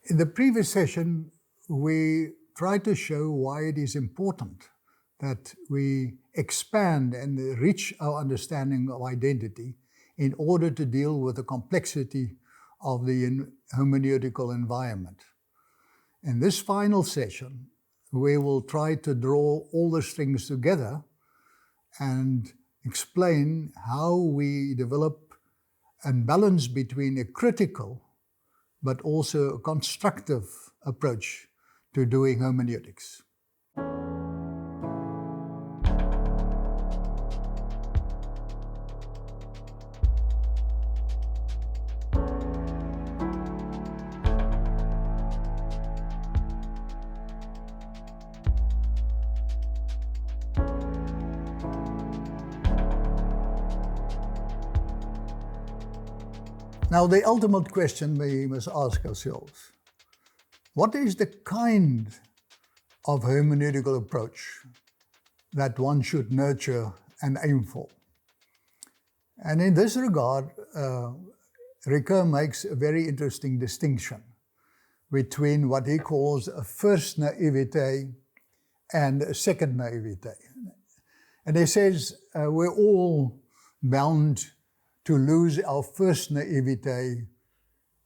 In the previous session, we tried to show why it is important that we expand and enrich our understanding of identity in order to deal with the complexity of the hermeneutical environment. In this final session, we will try to draw all the strings together and explain how we develop a balance between a critical but also a constructive approach to doing hermeneutics. Now, the ultimate question we must ask ourselves: what is the kind of hermeneutical approach that one should nurture and aim for? And in this regard, Ricoeur makes a very interesting distinction between what he calls a first naivete and a second naivete. And he says we're all bound to lose our first naivete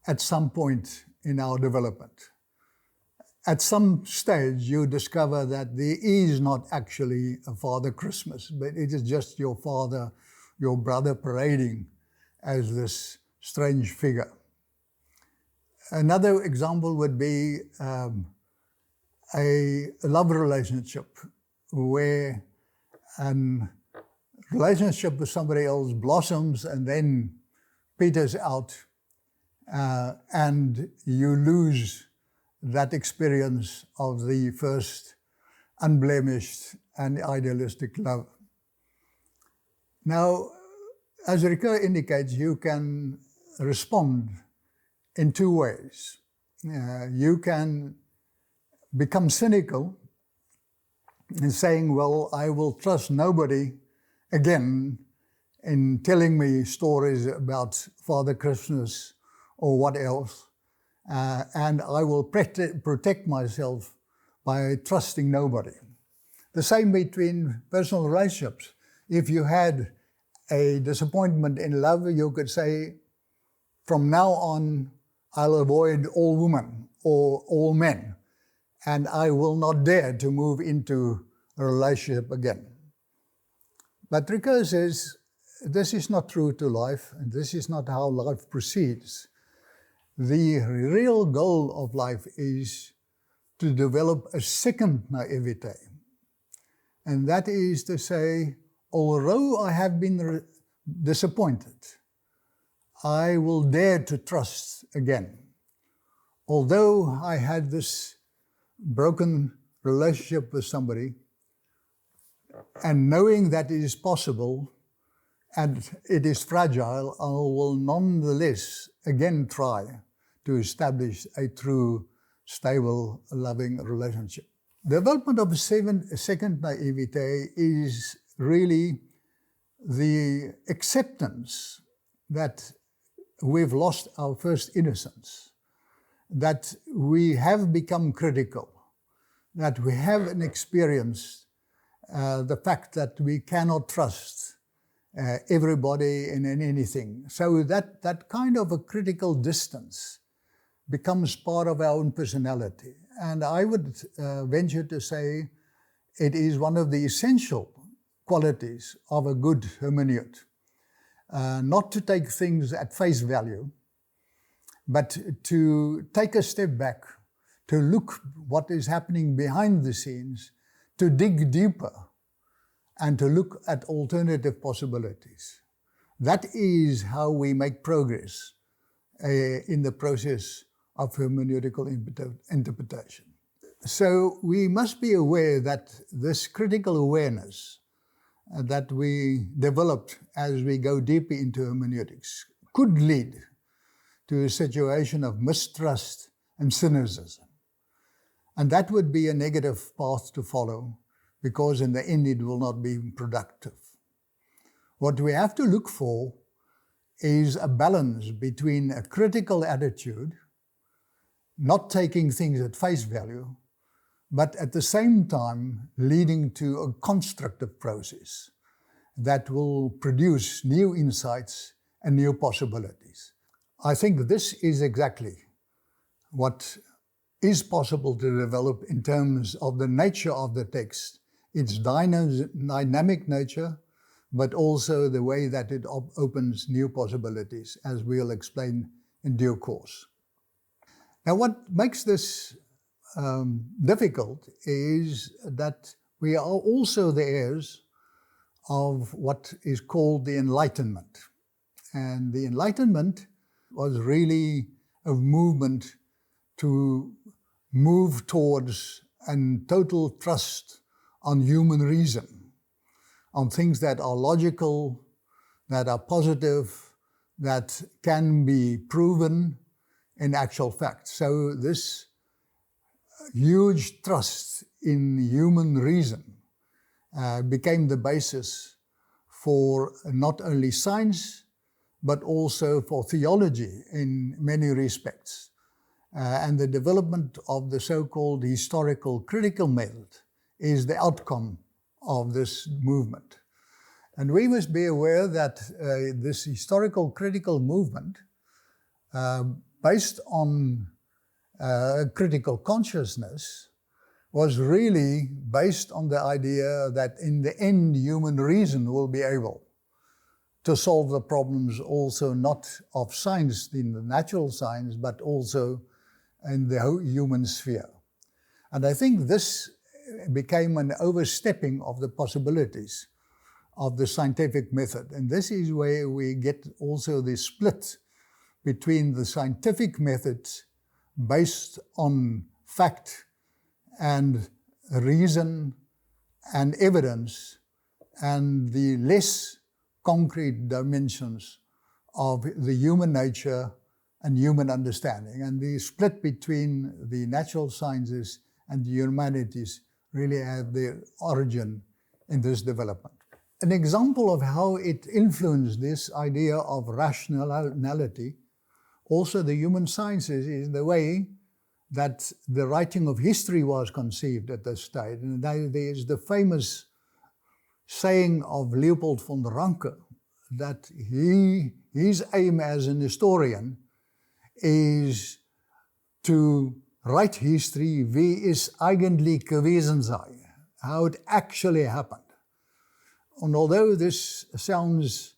at some point in our development. At some stage, you discover that there is not actually a Father Christmas, but it is just your father, your brother parading as this strange figure. Another example would be a love relationship where an relationship with somebody else blossoms and then peters out, and you lose that experience of the first unblemished and idealistic love. Now, as Ricoeur indicates, you can respond in two ways. You can become cynical in saying, well, I will trust nobody again in telling me stories about Father Christmas or what else, and I will protect myself by trusting nobody. The same between personal relationships. If you had a disappointment in love, you could say, from now on, I'll avoid all women or all men, and I will not dare to move into a relationship again. But Ricoeur says, this is not true to life, and this is not how life proceeds. The real goal of life is to develop a second naivete. And that is to say, although I have been disappointed, I will dare to trust again. Although I had this broken relationship with somebody, and knowing that it is possible and it is fragile, I will nonetheless again try to establish a true, stable, loving relationship. The development of a second naivete is really the acceptance that we've lost our first innocence, that we have become critical, that we haven't experienced the fact that we cannot trust everybody and in anything. So that kind of a critical distance becomes part of our own personality. And I would venture to say it is one of the essential qualities of a good hermeneut. Not to take things at face value, but to take a step back, to look what is happening behind the scenes, to dig deeper, and to look at alternative possibilities. That is how we make progress in the process of hermeneutical interpretation. So we must be aware that this critical awareness that we developed as we go deeper into hermeneutics could lead to a situation of mistrust and cynicism. And that would be a negative path to follow, because in the end it will not be productive. What we have to look for is a balance between a critical attitude not taking things at face value, but at the same time leading to a constructive process that will produce new insights and new possibilities. I think this is exactly what is possible to develop in terms of the nature of the text, its dynamic nature, but also the way that it opens new possibilities, as we'll explain in due course. Now, what makes this difficult is that we are also the heirs of what is called the Enlightenment. And the Enlightenment was really a movement to move towards a total trust on human reason, on things that are logical, that are positive, that can be proven in actual fact. So this huge trust in human reason became the basis for not only science, but also for theology in many respects. And the development of the so-called historical critical method is the outcome of this movement. And we must be aware that this historical critical movement, based on critical consciousness, was really based on the idea that in the end human reason will be able to solve the problems also not of science in the natural science, but also in the human sphere. And I think this became an overstepping of the possibilities of the scientific method. And this is where we get also the split between the scientific methods based on fact and reason and evidence, and the less concrete dimensions of the human nature and human understanding. And the split between the natural sciences and the humanities really have their origin in this development. An example of how it influenced this idea of rationality, also the human sciences, is the way that the writing of history was conceived at this stage. And there is the famous saying of Leopold von Ranke that his aim as an historian is to write history wie es eigentlich gewesen sei, how it actually happened. And although this sounds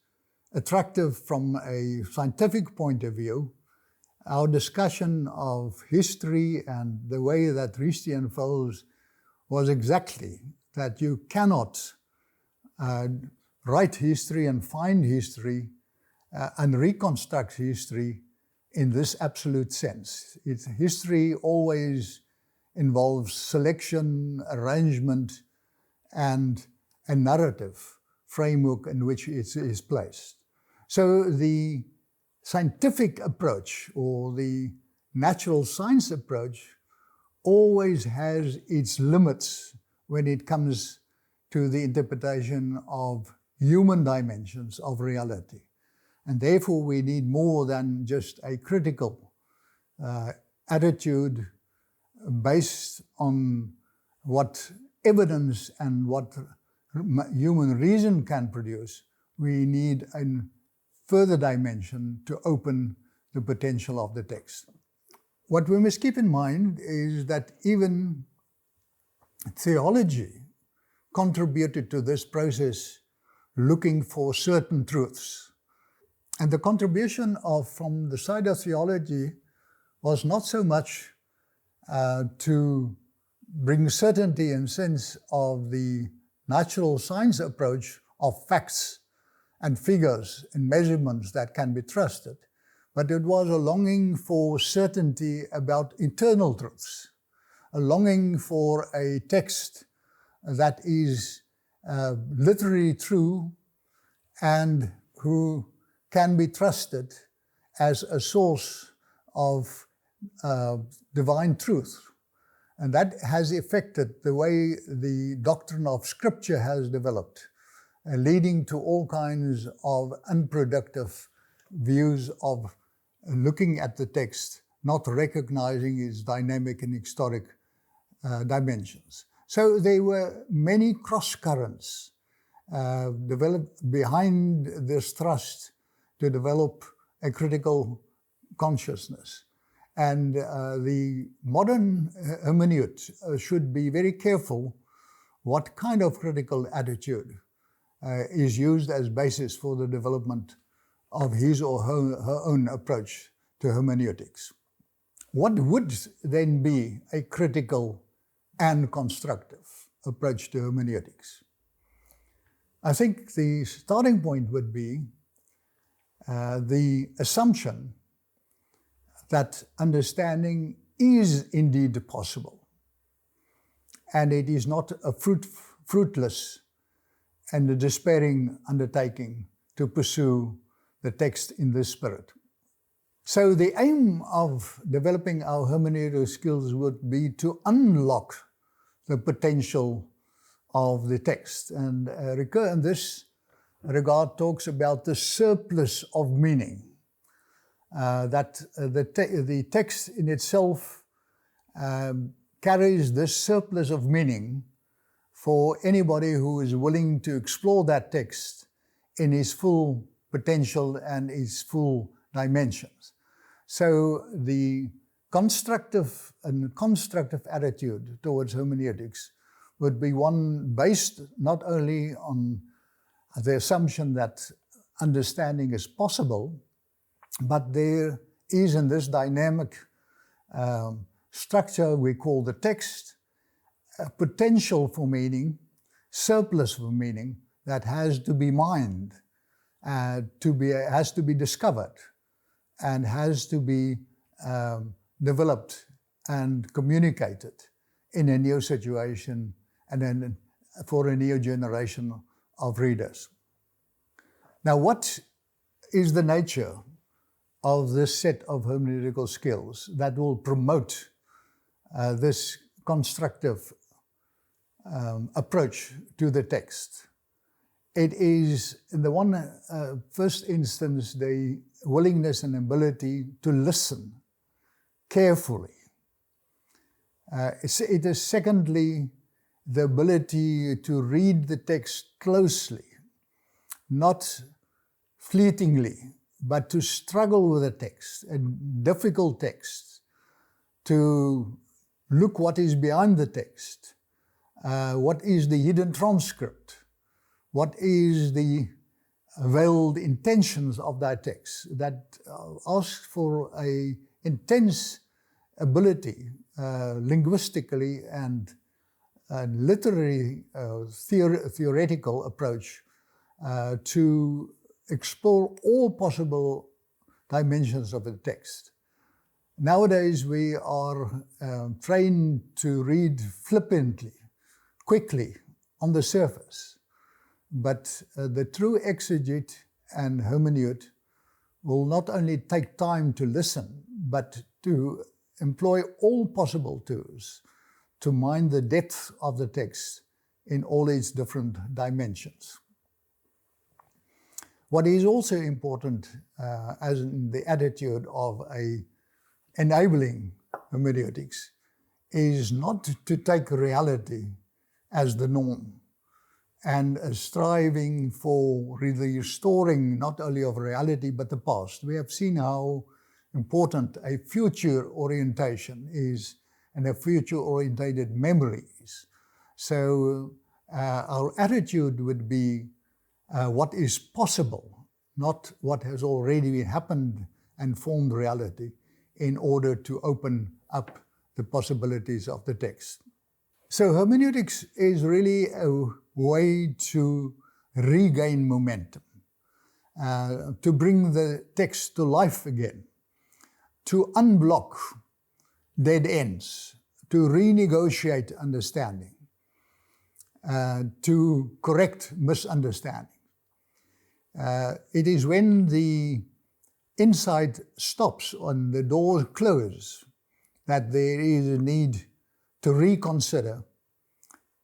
attractive from a scientific point of view, our discussion of history and the way that history unfolds was exactly that you cannot write history and find history and reconstruct history in this absolute sense. History always involves selection, arrangement, and a narrative framework in which it is placed. So the scientific approach or the natural science approach always has its limits when it comes to the interpretation of human dimensions of reality. And therefore we need more than just a critical attitude based on what evidence and what human reason can produce. We need a further dimension to open the potential of the text. What we must keep in mind is that even theology contributed to this process, looking for certain truths. And the contribution from the side of theology was not so much to bring certainty and sense of the natural science approach of facts and figures and measurements that can be trusted, but it was a longing for certainty about eternal truths, a longing for a text that is literally true and who can be trusted as a source of divine truth. And that has affected the way the doctrine of Scripture has developed, leading to all kinds of unproductive views of looking at the text not recognizing its dynamic and historic dimensions. So there were many cross currents developed behind this thrust to develop a critical consciousness. And the modern hermeneut should be very careful what kind of critical attitude is used as basis for the development of his or her own approach to hermeneutics. What would then be a critical and constructive approach to hermeneutics? I think the starting point would be the assumption that understanding is indeed possible, and it is not a fruitless and a despairing undertaking to pursue the text in this spirit. So the aim of developing our hermeneutical skills would be to unlock the potential of the text. And Ricoeur in this regard talks about the surplus of meaning, that the text in itself carries this surplus of meaning for anybody who is willing to explore that text in its full potential and its full dimensions. So the constructive attitude towards hermeneutics would be one based not only on the assumption that understanding is possible, but there is in this dynamic structure we call the text a potential for meaning, surplus for meaning that has to be mined, has to be discovered, and has to be developed and communicated in a new situation and then for a new generation of readers. Now, what is the nature of this set of hermeneutical skills that will promote this constructive approach to the text? It is, in the first instance, the willingness and ability to listen carefully. It is secondly the ability to read the text closely, not fleetingly, but to struggle with the text, a difficult text, to look what is behind the text, what is the hidden transcript, what is the veiled intentions of that text, that asks for an intense ability, linguistically and literary, theoretical approach to explore all possible dimensions of the text. Nowadays, we are trained to read flippantly, quickly, on the surface. But the true exegete and hermeneut will not only take time to listen, but to employ all possible tools to mine the depth of the text in all its different dimensions. What is also important, as in the attitude of a enabling hermeneutics, is not to take reality as the norm and striving for the restoring not only of reality but the past. We have seen how important a future orientation is and a future-orientated memory is. So our attitude would be what is possible, not what has already happened and formed reality, in order to open up the possibilities of the text. So hermeneutics is really a way to regain momentum, to bring the text to life again, to unblock dead ends, to renegotiate understanding, to correct misunderstanding. It is when the insight stops and the doors close that there is a need to reconsider,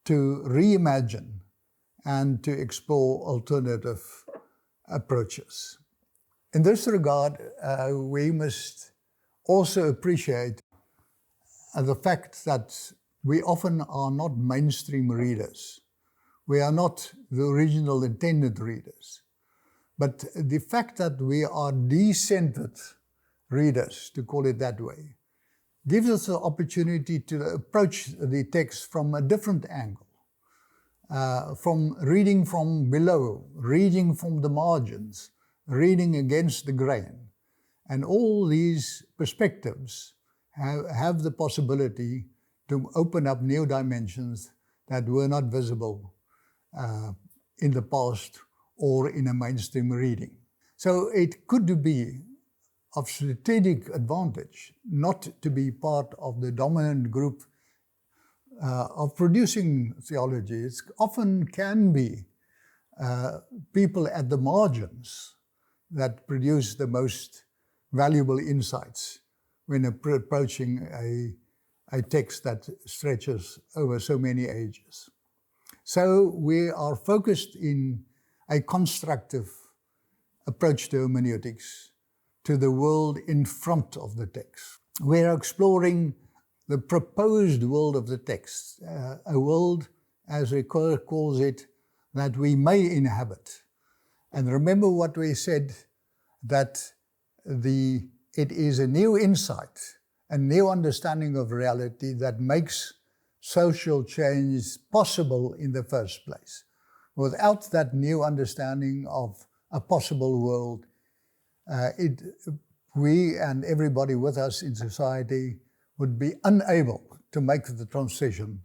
to reimagine, and to explore alternative approaches. In this regard, we must also appreciate the fact that we often are not mainstream readers. We are not the original intended readers. But the fact that we are decentered readers, to call it that way, gives us the opportunity to approach the text from a different angle, from reading from below, reading from the margins, reading against the grain. And all these perspectives have the possibility to open up new dimensions that were not visible in the past or in a mainstream reading. So it could be of strategic advantage not to be part of the dominant group of producing theology. It often can be people at the margins that produce the most valuable insights when approaching a text that stretches over so many ages. So we are focused in a constructive approach to hermeneutics, to the world in front of the text. We are exploring the proposed world of the text, a world, as Ricoeur calls it, that we may inhabit. And remember what we said, that it is a new insight, a new understanding of reality that makes social change possible in the first place. Without that new understanding of a possible world, we and everybody with us in society would be unable to make the transition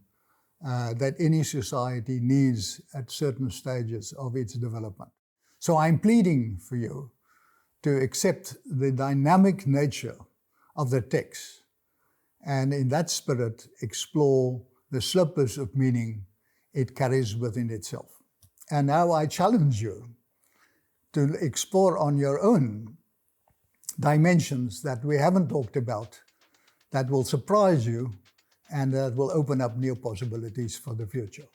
that any society needs at certain stages of its development. So I'm pleading for you to accept the dynamic nature of the text, and in that spirit explore the slippers of meaning it carries within itself. And now I challenge you to explore on your own dimensions that we haven't talked about, that will surprise you and that will open up new possibilities for the future.